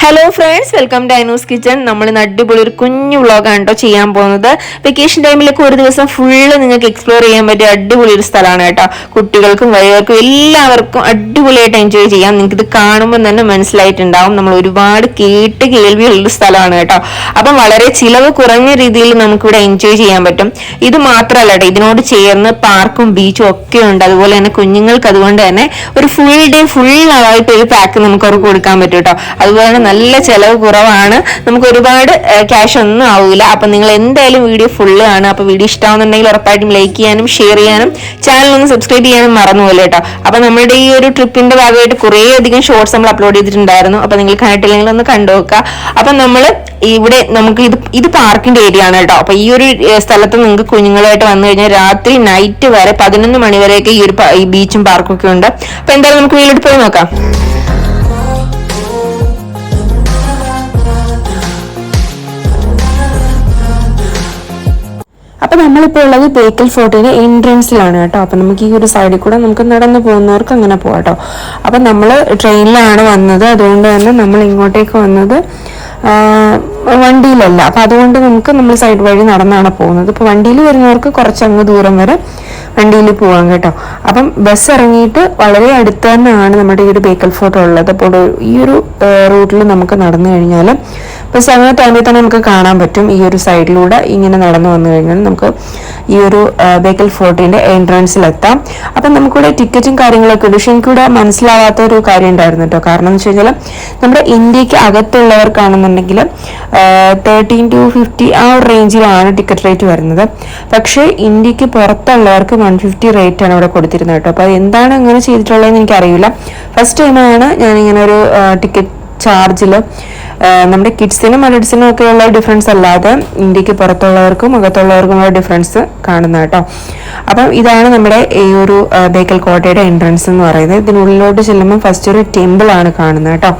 Hello friends, welcome to Ainu's kitchen. നമ്മൾ ഇന്ന് അടിപൊളി ഒരു കുഞ്ഞു വ്ളോഗാണ് കേട്ടോ ചെയ്യാൻ പോകുന്നത്. വെക്കേഷൻ ടൈമിലൊക്കെ ഒരു ദിവസം ഫുള്ള് നിങ്ങൾക്ക് എക്സ്പ്ലോർ ചെയ്യാൻ പറ്റിയ അടിപൊളി ഒരു സ്ഥലമാണ് കേട്ടോ. കുട്ടികൾക്കും വലിയവർക്കും എല്ലാവർക്കും അടിപൊളിയായിട്ട് എൻജോയ് ചെയ്യാം. നിങ്ങൾക്ക് ഇത് കാണുമ്പോൾ തന്നെ മനസ്സിലായിട്ടുണ്ടാവും, നമ്മൾ ഒരുപാട് കേൾവിയുള്ളൊരു സ്ഥലമാണ് കേട്ടോ. അപ്പം വളരെ ചിലവ് കുറഞ്ഞ രീതിയിൽ നമുക്കിവിടെ എൻജോയ് ചെയ്യാൻ പറ്റും. ഇത് മാത്രമല്ല കേട്ടോ, ഇതിനോട് ചേർന്ന് പാർക്കും ബീച്ചും ഒക്കെ ഉണ്ട്. അതുപോലെ തന്നെ കുഞ്ഞുങ്ങൾക്ക് അതുകൊണ്ട് തന്നെ ഒരു ഫുൾ ഡേ ഫുൾ ആയിട്ട് ഒരു പാക്ക് നമുക്ക് അവർക്ക് കൊടുക്കാൻ പറ്റും കേട്ടോ. അതുപോലെ തന്നെ നല്ല ചെലവ് കുറവാണ്, നമുക്ക് ഒരുപാട് ക്യാഷ് ഒന്നും ആവില്ല. അപ്പൊ നിങ്ങൾ എന്തായാലും വീഡിയോ ഫുള്ള് കാണുക. അപ്പൊ വീഡിയോ ഇഷ്ടമാണെന്നുണ്ടെങ്കിൽ ഉറപ്പായിട്ടും ലൈക്ക് ചെയ്യാനും ഷെയർ ചെയ്യാനും ചാനൽ ഒന്ന് സബ്സ്ക്രൈബ് ചെയ്യാനും മറന്നുപോലെ കേട്ടോ. അപ്പൊ നമ്മുടെ ഈ ഒരു ട്രിപ്പിന്റെ ഭാഗമായിട്ട് കുറേ അധികം ഷോർട്സ് നമ്മൾ അപ്ലോഡ് ചെയ്തിട്ടുണ്ടായിരുന്നു. അപ്പൊ നിങ്ങൾ കണ്ടിട്ടില്ലെങ്കിൽ ഒന്ന് കണ്ടു നോക്കുക. അപ്പൊ നമ്മൾ ഇവിടെ നമുക്ക് ഇത് പാർക്കിന്റെ ഏരിയ ആണ് കേട്ടോ. അപ്പൊ ഈ ഒരു സ്ഥലത്ത് നിങ്ങൾക്ക് കുഞ്ഞുങ്ങളായിട്ട് വന്നു കഴിഞ്ഞാൽ രാത്രി നൈറ്റ് വരെ 11 മണി വരെയൊക്കെ ഈ ബീച്ചും പാർക്കും ഒക്കെ ഉണ്ട്. അപ്പൊ എന്തായാലും നമുക്ക് വീട്ടിൽ പോയി നോക്കാം. അപ്പൊ നമ്മളിപ്പോൾ ഉള്ളത് ബേക്കൽ ഫോർട്ടിന്റെ എൻട്രൻസിലാണ് കേട്ടോ. അപ്പൊ നമുക്ക് ഈ ഒരു സൈഡിൽ കൂടെ നമുക്ക് നടന്നു പോകുന്നവർക്ക് അങ്ങനെ പോകാം കേട്ടോ. അപ്പൊ നമ്മൾ ട്രെയിനിലാണ് വന്നത്, അതുകൊണ്ട് തന്നെ നമ്മൾ ഇങ്ങോട്ടേക്ക് വന്നത് വണ്ടിയിലല്ല. അപ്പൊ അതുകൊണ്ട് നമ്മൾ സൈഡ് വഴി നടന്നാണ് പോകുന്നത്. ഇപ്പൊ വണ്ടിയിൽ വരുന്നവർക്ക് കുറച്ചങ്ങ് ദൂരം വരെ വണ്ടിയിൽ പോവാം കേട്ടോ. അപ്പം ബസ് ഇറങ്ങിയിട്ട് വളരെ അടുത്ത് തന്നെയാണ് നമ്മുടെ ഈ ഒരു ബേക്കൽ ഫോർട്ട് ഉള്ളത്. അപ്പോൾ ഈ ഒരു റൂട്ടിൽ നമുക്ക് നടന്നു കഴിഞ്ഞാൽ ബസ് അങ്ങനെ ടൈമിൽ തന്നെ നമുക്ക് കാണാൻ പറ്റും. ഈ ഒരു സൈഡിലൂടെ ഇങ്ങനെ നടന്നു വന്നു കഴിഞ്ഞാൽ നമുക്ക് ഈ ഒരു ബേക്കൽ ഫോർട്ടിന്റെ എൻട്രൻസിലെത്താം. അപ്പം നമുക്കിവിടെ ടിക്കറ്റും കാര്യങ്ങളൊക്കെ ഉണ്ട്. പക്ഷെ എനിക്കിവിടെ മനസ്സിലാവാത്ത ഒരു കാര്യം ഉണ്ടായിരുന്നു കേട്ടോ. കാരണം എന്ന് വെച്ച് കഴിഞ്ഞാൽ നമ്മുടെ ഇന്ത്യക്ക് അകത്തുള്ളവർക്കാണെന്നുണ്ടെങ്കിൽ 13 to 50 ആ ഒരു റേഞ്ചിലാണ് ടിക്കറ്റ് റേറ്റ് വരുന്നത്. പക്ഷേ ഇന്ത്യക്ക് പുറത്തുള്ളവർക്ക് 150 റേറ്റ് ആണ് ഇവിടെ കൊടുത്തിരുന്നത് കേട്ടോ. അപ്പോൾ എന്താണ് അങ്ങനെ ചെയ്തിട്ടുള്ളതെന്ന് എനിക്കറിയില്ല. ഫസ്റ്റ് ടൈമാണ് ഞാനിങ്ങനെ ഒരു ടിക്കറ്റ് ചാർജിൽ നമ്മുടെ കിഡ്സിനും അഡൽട്സിനും ഒക്കെ ഉള്ള ഡിഫറൻസ് അല്ലാതെ ഇന്ത്യക്ക് പുറത്തുള്ളവർക്കും അകത്തുള്ളവർക്കുമുള്ള ഡിഫറൻസ് കാണുന്ന കേട്ടോ. അപ്പം ഇതാണ് നമ്മുടെ ഈ ഒരു ബേക്കൽ കോട്ടയുടെ എൻട്രൻസ് എന്ന് പറയുന്നത്. ഇതിനുള്ളിലോട്ട് ചെല്ലുമ്പോൾ ഫസ്റ്റ് ഒരു ടെമ്പിൾ ആണ് കാണുന്നത് കേട്ടോ.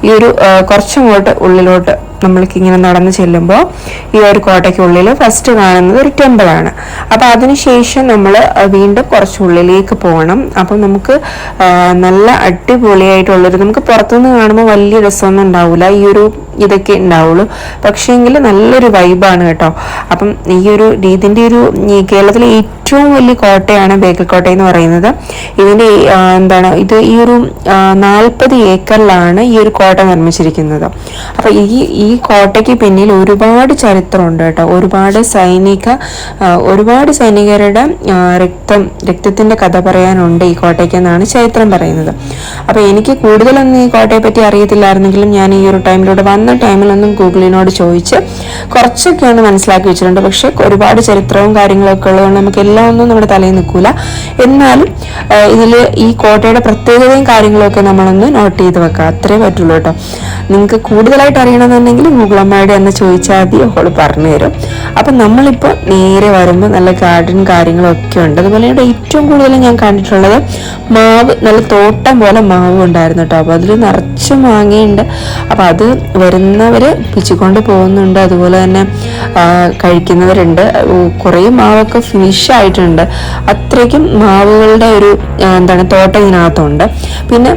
ഈ ഒരു കുറച്ചങ്ങോട്ട് ഉള്ളിലോട്ട് നമ്മൾക്ക് ഇങ്ങനെ നടന്ന് ചെല്ലുമ്പോൾ ഈ ഒരു കോട്ടയ്ക്കുള്ളിൽ ഫസ്റ്റ് കാണുന്നത് ഒരു ടെമ്പിളാണ്. അപ്പം അതിനുശേഷം നമ്മൾ വീണ്ടും കുറച്ച് ഉള്ളിലേക്ക് പോകണം. അപ്പം നമുക്ക് നല്ല അടിപൊളിയായിട്ടുള്ളൊരു, നമുക്ക് പുറത്തുനിന്ന് കാണുമ്പോൾ വലിയ രസമൊന്നും ഉണ്ടാവില്ല, ഈ ഒരു ഇതൊക്കെ ഉണ്ടാവുള്ളൂ. പക്ഷേങ്കിൽ നല്ലൊരു വൈബാണ് കേട്ടോ. അപ്പം ഇതിൻ്റെ ഒരു കേരളത്തിലെ ഏറ്റവും വലിയ കോട്ടയാണ് ബേക്കൽ കോട്ട എന്ന് പറയുന്നത്. ഇതിൻ്റെ ഇത് ഈ ഒരു 40 ഏക്കറിലാണ് ഈ ഒരു കോട്ട നിർമ്മിച്ചിരിക്കുന്നത്. അപ്പം ഈ കോട്ടയ്ക്ക് പിന്നിൽ ഒരുപാട് ചരിത്രമുണ്ട് കേട്ടോ. ഒരുപാട് സൈനികരുടെ രക്തത്തിന്റെ കഥ പറയാനുണ്ട് ഈ കോട്ടയ്ക്ക് എന്നാണ് ചരിത്രം പറയുന്നത്. അപ്പൊ എനിക്ക് കൂടുതലൊന്നും ഈ കോട്ടയെ പറ്റി അറിയത്തില്ലായിരുന്നെങ്കിലും ഞാൻ ഈ ഒരു ടൈമിലൂടെ വന്ന ടൈമിലൊന്നും ഗൂഗിളിനോട് ചോദിച്ച് കുറച്ചൊക്കെ ഒന്ന് മനസ്സിലാക്കി വെച്ചിട്ടുണ്ട്. പക്ഷെ ഒരുപാട് ചരിത്രവും കാര്യങ്ങളൊക്കെ ഉള്ളതുകൊണ്ട് നമുക്ക് എല്ലാം ഒന്നും നമ്മുടെ തലയിൽ നിൽക്കൂല. എന്നാലും ഇതിൽ ഈ കോട്ടയുടെ പ്രത്യേകതയും കാര്യങ്ങളൊക്കെ നമ്മളൊന്ന് നോട്ട് ചെയ്ത് വെക്കാം, അത്രേ പറ്റുള്ളൂ കേട്ടോ. നിങ്ങൾക്ക് കൂടുതലായിട്ട് അറിയണമെന്നുണ്ടെങ്കിൽ ഗൂഗിൾ അമ്മയുടെ എന്ന് ചോദിച്ചാൽ മതി, അവൾ പറഞ്ഞു തരും. അപ്പം നമ്മളിപ്പോൾ നേരെ വരുമ്പോൾ നല്ല ഗാർഡൻ കാര്യങ്ങളൊക്കെ ഉണ്ട്. അതുപോലെ ഇവിടെ ഏറ്റവും കൂടുതൽ ഞാൻ കണ്ടിട്ടുള്ളത് മാവ്, നല്ല തോട്ടം പോലെ മാവ് ഉണ്ടായിരുന്നു കേട്ടോ. അപ്പോൾ അതിൽ നിറച്ച് മാങ്ങയുണ്ട്. അപ്പം അത് വരുന്നവർ പിച്ചിക്കൊണ്ട് പോകുന്നുണ്ട്, അതുപോലെ തന്നെ കഴിക്കുന്നവരുണ്ട്. കുറേ മാവൊക്കെ ഫിനിഷ് ആയിട്ടുണ്ട്. അത്രയ്ക്കും മാവുകളുടെ ഒരു തോട്ടം ഇതിനകത്തുണ്ട്. പിന്നെ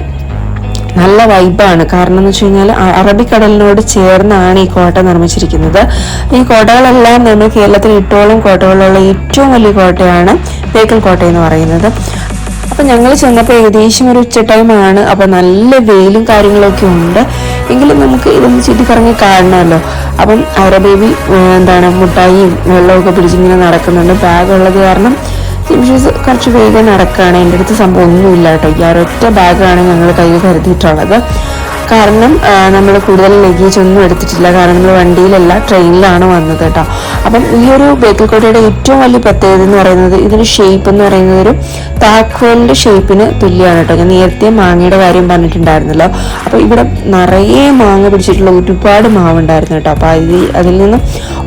നല്ല വൈബാണ്. കാരണം എന്ന് വെച്ച് കഴിഞ്ഞാൽ അറബിക്കടലിനോട് ചേർന്നാണ് ഈ കോട്ട നിർമ്മിച്ചിരിക്കുന്നത്. ഈ കോട്ടകളെല്ലാം നമ്മൾ കേരളത്തിൽ 8ഓളം കോട്ടകളുള്ള ഏറ്റവും വലിയ കോട്ടയാണ് ബേക്കൽ കോട്ട എന്ന് പറയുന്നത്. അപ്പം ഞങ്ങൾ ചെന്നപ്പോൾ ഏകദേശം ഒരു ഉച്ച ടൈമാണ്. അപ്പം നല്ല വെയിലും കാര്യങ്ങളൊക്കെ ഉണ്ട്. എങ്കിലും നമുക്ക് ഇതൊന്ന് ചുറ്റിക്കറങ്ങി കാണണമല്ലോ. അപ്പം ബേബി മുട്ടായിയും വെള്ളമൊക്കെ പിടിച്ചിങ്ങനെ നടക്കുന്നുണ്ട്. ബാഗുള്ളത് കാരണം ജിംഷൂസ് കുറച്ച് വേഗം നടക്കുകയാണ്. എൻ്റെ അടുത്ത് സംഭവം ഒന്നുമില്ല കേട്ടോ. ഈ ഒരൊറ്റ ബാഗാണ് ഞങ്ങൾ കയ്യിൽ കരുതിയിട്ടുള്ളത്. കാരണം നമ്മൾ കൂടുതൽ ലഗേജ് ഒന്നും എടുത്തിട്ടില്ല. കാരണം നമ്മൾ വണ്ടിയിലല്ല, ട്രെയിനിലാണ് വന്നത് കേട്ടോ. അപ്പം ഈ ഒരു ബേക്കൽ കോട്ടയുടെ ഏറ്റവും വലിയ പ്രത്യേകത എന്ന് പറയുന്നത് ഇതിൻ്റെ ഷേപ്പ് എന്ന് പറയുന്നത് ഒരു താക്കോലിൻ്റെ ഷേപ്പിന് തുല്യമാണ് കേട്ടോ. ഞാൻ നേരത്തെ മാങ്ങയുടെ കാര്യം പറഞ്ഞിട്ടുണ്ടായിരുന്നല്ലോ. അപ്പോൾ ഇവിടെ നിറയെ മാങ്ങ പിടിച്ചിട്ടുള്ള ഒരുപാട് മാവുണ്ടായിരുന്നു കേട്ടോ. അപ്പോൾ അതിൽ നിന്നും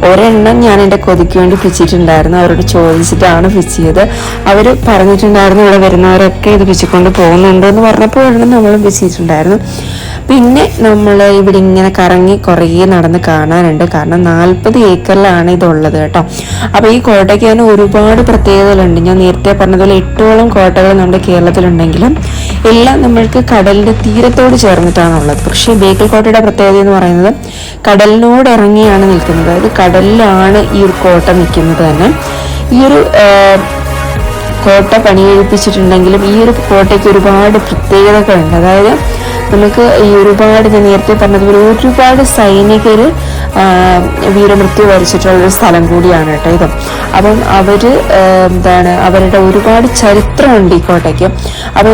ഒരെണ്ണം ഞാൻ എൻ്റെ കൊതിക്ക് വേണ്ടി പിച്ചിട്ടുണ്ടായിരുന്നു. അവരോട് ചോദിച്ചിട്ടാണ് പിച്ചിയത്. അവർ പറഞ്ഞിട്ടുണ്ടായിരുന്നു ഇവിടെ വരുന്നവരൊക്കെ ഇത് പിച്ചിക്കൊണ്ട് പോകുന്നുണ്ട് എന്ന് പറഞ്ഞപ്പോൾ ഒരെണ്ണം നമ്മളും പിച്ചിട്ടുണ്ടായിരുന്നു. പിന്നെ നമ്മൾ ഇവിടെ ഇങ്ങനെ കറങ്ങി കുറേ നടന്ന് കാണാനുണ്ട്. കാരണം 40 ഏക്കറിലാണ് ഇതുള്ളത് കേട്ടോ. അപ്പോൾ ഈ കോട്ടയ്ക്ക് തന്നെ ഒരുപാട് പ്രത്യേകതകളുണ്ട്. ഞാൻ നേരത്തെ പറഞ്ഞതുപോലെ 8ഓളം കോട്ടകൾ നമ്മുടെ കേരളത്തിലുണ്ടെങ്കിലും എല്ലാം നമ്മൾക്ക് കടലിൻ്റെ തീരത്തോട് ചേർന്നിട്ടാണുള്ളത്. പക്ഷേ ബേക്കൽ കോട്ടയുടെ പ്രത്യേകത എന്ന് പറയുന്നത് കടലിനോട് ഇറങ്ങിയാണ് നിൽക്കുന്നത്. അതായത് കടലിലാണ് ഈ ഒരു കോട്ട നിൽക്കുന്നത് തന്നെ. ഈ ഒരു കോട്ട പണിയെഴുപ്പിച്ചിട്ടുണ്ടെങ്കിലും ഈ ഒരു കോട്ടയ്ക്ക് ഒരുപാട് പ്രത്യേകതകളുണ്ട്. അതായത് നമുക്ക് ഈ ഒരുപാട്, ഞാൻ നേരത്തെ പറഞ്ഞതുപോലെ ഒരുപാട് സൈനികർ വീരമൃത്യു വരിച്ചിട്ടുള്ളൊരു സ്ഥലം കൂടിയാണ് കേട്ടോ ഇത്. അപ്പം അവരുടെ ഒരുപാട് ചരിത്രമുണ്ട് ഈ കോട്ടയ്ക്ക്. അപ്പം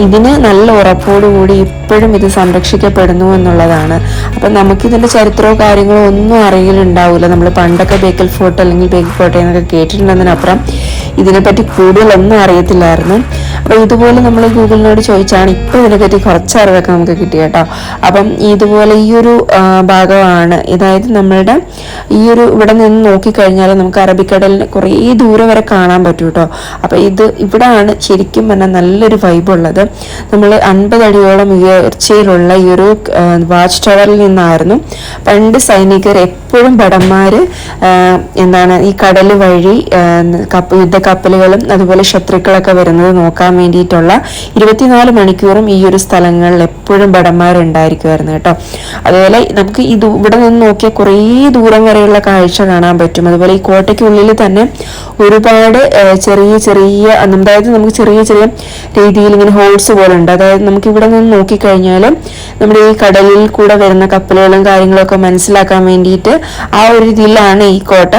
ഇതിന് നല്ല ഉറപ്പോടുകൂടി ഇപ്പോഴും ഇത് സംരക്ഷിക്കപ്പെടുന്നു എന്നുള്ളതാണ്. അപ്പം നമുക്കിതിൻ്റെ ചരിത്രമോ കാര്യങ്ങളോ ഒന്നും അറിയിലുണ്ടാവില്ല. നമ്മൾ പണ്ടൊക്കെ ബേക്കൽ ഫോർട്ട് അല്ലെങ്കിൽ ബേക്കൽ കോട്ട എന്നൊക്കെ കേട്ടിട്ടുണ്ടെന്നതിനപ്പുറം ഇതിനെപ്പറ്റി കൂടുതലൊന്നും അറിയത്തില്ലായിരുന്നു. അപ്പം ഇതുപോലെ നമ്മൾ ഗൂഗിളിനോട് ചോദിച്ചാണ് ഇപ്പോൾ ഇതിനെപ്പറ്റി കുറച്ച് അറിവൊക്കെ നമുക്ക് കിട്ടി കേട്ടോ. അപ്പം ഇതുപോലെ ഈ ഒരു ഭാഗമാണ്, അതായത് നമ്മളുടെ ഈ ഒരു ഇവിടെ നിന്ന് നോക്കിക്കഴിഞ്ഞാൽ നമുക്ക് അറബിക്കടലിന് കുറേ ദൂരം വരെ കാണാൻ പറ്റും കേട്ടോ. അപ്പം ഇവിടെയാണ് ശരിക്കും പറഞ്ഞാൽ നല്ലൊരു വൈബുള്ളത്. നമ്മൾ 50 അടിയോളം ഉയർച്ചയിലുള്ള ഈ ഒരു വാച്ച് ടവറിൽ നിന്നായിരുന്നു പണ്ട് സൈനികർ എപ്പോഴും ഭടന്മാർ ഈ കടൽ വഴി യുദ്ധക്കപ്പലുകളും അതുപോലെ ശത്രുക്കളൊക്കെ വരുന്നത് നോക്കാൻ വേണ്ടിയിട്ടുള്ള 24 മണിക്കൂറും ഈ ഒരു സ്ഥലങ്ങളിൽ എപ്പോഴും ഭടന്മാരുണ്ടായിരിക്കുമായിരുന്നു കേട്ടോ. അതുപോലെ നമുക്ക് ഇവിടെ നിന്ന് നോക്കിയാൽ കുറേ ദൂരം വരെയുള്ള കാഴ്ച കാണാൻ പറ്റും. അതുപോലെ ഈ കോട്ടയ്ക്കുള്ളിൽ തന്നെ ഒരുപാട് ചെറിയ അതായത് നമുക്ക് ചെറിയ രീതിയിൽ ഇങ്ങനെ ഹോൾസ് പോലെ ഉണ്ട്. അതായത് നമുക്ക് ഇവിടെ നിന്ന് നോക്കിക്കഴിഞ്ഞാൽ നമ്മുടെ ഈ കടലിൽ കൂടെ വരുന്ന കപ്പലുകളും കാര്യങ്ങളൊക്കെ മനസ്സിലാക്കാൻ വേണ്ടിയിട്ട് ആ ഒരു രീതിയിലാണ് ഈ കോട്ട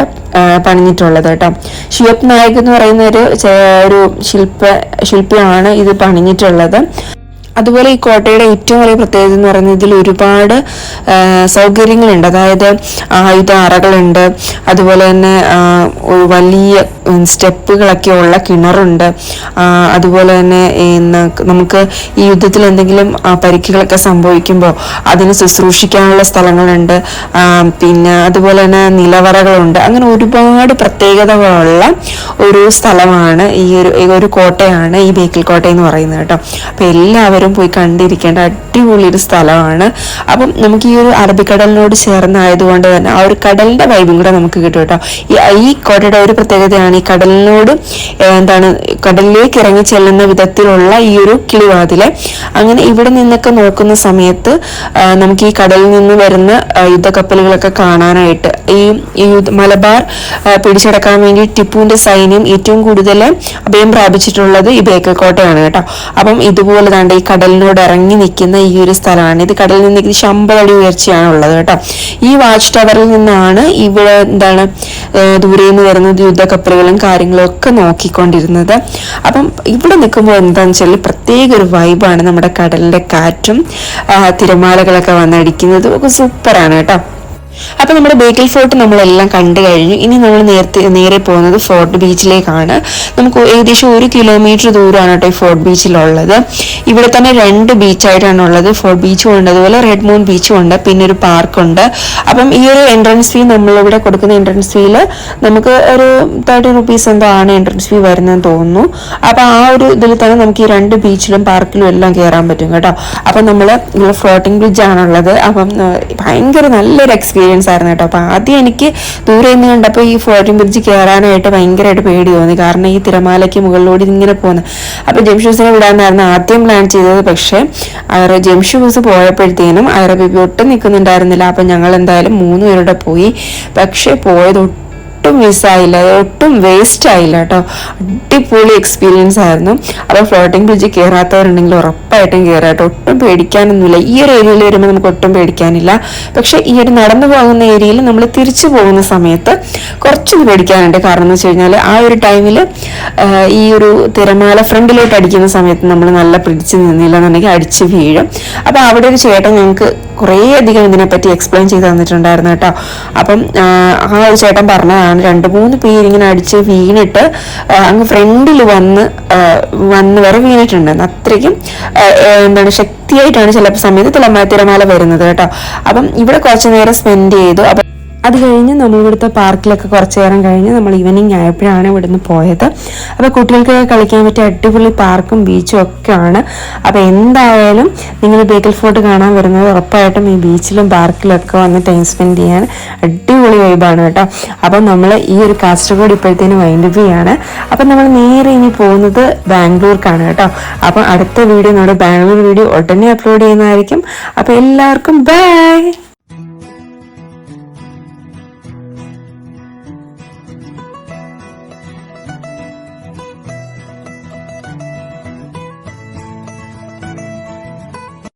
പണിഞ്ഞിട്ടുള്ളത് കേട്ടോ. ഷിയോബ് നായക് എന്ന് പറയുന്ന ഒരു ശില്പിയാണ് ഇത് പണിഞ്ഞിട്ടുള്ളത്. അതുപോലെ ഈ കോട്ടയുടെ ഏറ്റവും വലിയ പ്രത്യേകത എന്ന് പറയുന്നത് ഇതിൽ ഒരുപാട് സൗകര്യങ്ങളുണ്ട്. അതായത് ആയുധ അറകളുണ്ട്, അതുപോലെ തന്നെ വലിയ സ്റ്റെപ്പുകളൊക്കെ ഉള്ള കിണറുണ്ട്. അതുപോലെ തന്നെ നമുക്ക് ഈ യുദ്ധത്തിൽ എന്തെങ്കിലും പരിക്കുകളൊക്കെ സംഭവിക്കുമ്പോൾ അതിന് ശുശ്രൂഷിക്കാനുള്ള സ്ഥലങ്ങളുണ്ട്. പിന്നെ അതുപോലെ തന്നെ നിലവറകളുണ്ട്. അങ്ങനെ ഒരുപാട് പ്രത്യേകതകളുള്ള ഒരു സ്ഥലമാണ് ഈ ഒരു കോട്ടയാണ് ഈ ബേക്കൽ കോട്ട എന്ന് പറയുന്നത് കേട്ടോ. അപ്പം എല്ലാവരും പോയി കണ്ടിരിക്കേണ്ട അടിപൊളി ഒരു സ്ഥലമാണ്. അപ്പം നമുക്ക് ഈ ഒരു അറബിക്കടലിനോട് ചേർന്നായതുകൊണ്ട് തന്നെ ആ ഒരു കടലിന്റെ വൈബും കൂടെ നമുക്ക് കിട്ടും കേട്ടോ. ഈ കോട്ടയുടെ ഒരു പ്രത്യേകതയാണ് ഈ കടലിനോട് കടലിലേക്ക് ഇറങ്ങി ചെല്ലുന്ന വിധത്തിലുള്ള ഈ ഒരു കിളിവാതില്. അങ്ങനെ ഇവിടെ നിന്നൊക്കെ നോക്കുന്ന സമയത്ത് നമുക്ക് ഈ കടലിൽ നിന്ന് വരുന്ന യുദ്ധക്കപ്പലുകളൊക്കെ കാണാനായിട്ട് ഈ മലബാർ പിടിച്ചടക്കാൻ വേണ്ടി ടിപ്പുവിന്റെ സൈന്യം ഏറ്റവും കൂടുതൽ അഭയം പ്രാപിച്ചിട്ടുള്ളത് ഈ ബേക്കൽ കോട്ടയാണ് കേട്ടോ. അപ്പം ഇതുപോലെ തന്നെ ഈ കടലിനോട് ഇറങ്ങി നിൽക്കുന്ന ഈ ഒരു സ്ഥലമാണ്. ഇത് കടലിൽ നിന്ന് 50 അടി ഉയർച്ചയാണ് ഉള്ളത് കേട്ടോ. ഈ വാച്ച് ടവറിൽ നിന്നാണ് ഇവിടെ ദൂരെ നിന്ന് വരുന്നത് യുദ്ധക്കപ്പലുകളും കാര്യങ്ങളും ഒക്കെ നോക്കിക്കൊണ്ടിരുന്നത്. അപ്പം ഇവിടെ നിൽക്കുമ്പോൾ എന്താണെന്ന് വെച്ചാൽ പ്രത്യേക ഒരു വൈബാണ്. നമ്മുടെ കടലിന്റെ കാറ്റും തിരമാലകളൊക്കെ വന്നടിക്കുന്നതും ഒക്കെ സൂപ്പറാണ് കേട്ടോ. അപ്പൊ നമ്മുടെ ബേക്കൽ ഫോർട്ട് നമ്മളെല്ലാം കണ്ടു കഴിഞ്ഞു. ഇനി നമ്മൾ നേരെ പോകുന്നത് ഫോർട്ട് ബീച്ചിലേക്കാണ്. നമുക്ക് ഏകദേശം 1 കിലോമീറ്റർ ദൂരമാണ് കേട്ടോ ഈ ഫോർട്ട് ബീച്ചിലുള്ളത്. ഇവിടെ തന്നെ 2 ബീച്ചായിട്ടാണ് ഉള്ളത്. ഫോർട്ട് ബീച്ചും ഉണ്ട്, അതുപോലെ റെഡ് മൂൺ ബീച്ചും ഉണ്ട്, പിന്നെ ഒരു പാർക്കുണ്ട്. അപ്പം ഈ ഒരു എൻട്രൻസ് ഫീ നമ്മളിവിടെ കൊടുക്കുന്ന എൻട്രൻസ് ഫീല് നമുക്ക് ഒരു 30 റുപ്പീസ് എന്തോ ആണ് എൻട്രൻസ് ഫീ വരുന്നതെന്ന് തോന്നുന്നു. അപ്പൊ ആ ഒരു ഇതിൽ തന്നെ നമുക്ക് ഈ 2 ബീച്ചിലും പാർക്കിലും എല്ലാം കയറാൻ പറ്റും കേട്ടോ. അപ്പം നമ്മൾ ഫ്ലോട്ടിംഗ് ബ്രിഡ്ജ് ആണുള്ളത്. അപ്പം ഭയങ്കര നല്ലൊരു എക്സ്പീരിയൻസ് ആയിരുന്നു കേട്ടോ. അപ്പൊ ആദ്യം എനിക്ക് ദൂരെ നിന്ന് കണ്ടപ്പോൾ ഈ ഫ്ലോട്ടിംഗ് ബ്രിഡ്ജ് കയറാനായിട്ട് ഭയങ്കരമായിട്ട് പേടി തോന്നി. കാരണം ഈ തിരമാലയ്ക്ക് മുകളിലൂടെ ഇങ്ങനെ പോകുന്നത്. അപ്പൊ ജംഷൂസിനെ വിടാനായിരുന്നു ആദ്യം പ്ലാൻ ചെയ്തത്. പക്ഷെ ജംഷൂസ് പോയപ്പോഴത്തേനും ഐറ ബേബി ഒട്ടും നിൽക്കുന്നുണ്ടായിരുന്നില്ല. അപ്പൊ ഞങ്ങൾ എന്തായാലും 3 പേരുടെ പോയി. പക്ഷെ പോയത് ഒട്ടും മിസ്സായില്ല, ഒട്ടും വേസ്റ്റ് ആയില്ല കേട്ടോ. അടിപൊളി എക്സ്പീരിയൻസ് ആയിരുന്നു. അപ്പോൾ ഫ്ലോട്ടിംഗ് ബ്രിഡ്ജ് കയറാത്തവരുണ്ടെങ്കിൽ ഉറപ്പായിട്ടും കയറാം കേട്ടോ. ഒട്ടും പേടിക്കാനൊന്നുമില്ല. ഈ ഒരു ഏരിയയിൽ വരുമ്പോൾ നമുക്ക് ഒട്ടും പേടിക്കാനില്ല. പക്ഷെ ഈ ഒരു നടന്നു പോകുന്ന ഏരിയയിൽ നമ്മൾ തിരിച്ചു പോകുന്ന സമയത്ത് കുറച്ചൊന്ന് പേടിക്കാനുണ്ട്. കാരണം എന്ന് വെച്ച് കഴിഞ്ഞാൽ ആ ഒരു ടൈമിൽ ഈ ഒരു തിരമാല ഫ്രണ്ടിലോട്ട് അടിക്കുന്ന സമയത്ത് നമ്മൾ നല്ല പിടിച്ച് നിന്നില്ല എന്നുണ്ടെങ്കിൽ അടിച്ച് വീഴും. അപ്പോൾ അവിടെ ഒരു ചേട്ടൻ ഞങ്ങൾക്ക് കുറേ അധികം ഇതിനെപ്പറ്റി എക്സ്പ്ലെയിൻ ചെയ്ത് തന്നിട്ടുണ്ടായിരുന്നു കേട്ടോ. അപ്പം ആ ഒരു ചേട്ടൻ പറഞ്ഞതാണ് 2-3 പേരിങ്ങനെ അടിച്ച് വീണിട്ട് അങ്ങ് ഫ്രണ്ടിൽ വന്ന് വരെ വീണിട്ടുണ്ട്. അത്രയ്ക്കും ശക്തിയായിട്ടാണ് ചില സമയത്ത് തിരമാല വരുന്നത് കേട്ടോ. അപ്പം ഇവിടെ കുറച്ചു നേരം സ്പെൻഡ് ചെയ്തു. അപ്പം അത് കഴിഞ്ഞ് നമ്മൾ ഇവിടുത്തെ പാർക്കിലൊക്കെ കുറച്ച് നേരം കഴിഞ്ഞ് നമ്മൾ ഈവനിങ് ആയപ്പോഴാണ് ഇവിടുന്ന് പോയത്. അപ്പോൾ കുട്ടികൾക്കൊക്കെ കളിക്കാൻ പറ്റിയ അടിപൊളി പാർക്കും ബീച്ചും ഒക്കെ ആണ്. അപ്പോൾ എന്തായാലും നിങ്ങൾ ബേക്കൽ ഫോർട്ട് കാണാൻ വരുന്നത് ഉറപ്പായിട്ടും ഈ ബീച്ചിലും പാർക്കിലും ഒക്കെ വന്ന് ടൈം സ്പെൻഡ് ചെയ്യാൻ അടിപൊളി വൈബാണ് കേട്ടോ. അപ്പം നമ്മൾ ഈ ഒരു കാസർഗോഡ് ഇപ്പോഴത്തേന് വൈൻഡപ്പ് ചെയ്യാണ്. അപ്പം നമ്മൾ നേരെ ഇനി പോകുന്നത് ബാംഗ്ലൂർക്കാണ് കേട്ടോ. അപ്പം അടുത്ത വീഡിയോ നമ്മുടെ ബാംഗ്ലൂർ വീഡിയോ ഉടനെ അപ്ലോഡ് ചെയ്യുന്നതായിരിക്കും. അപ്പോൾ എല്ലാവർക്കും ബൈ.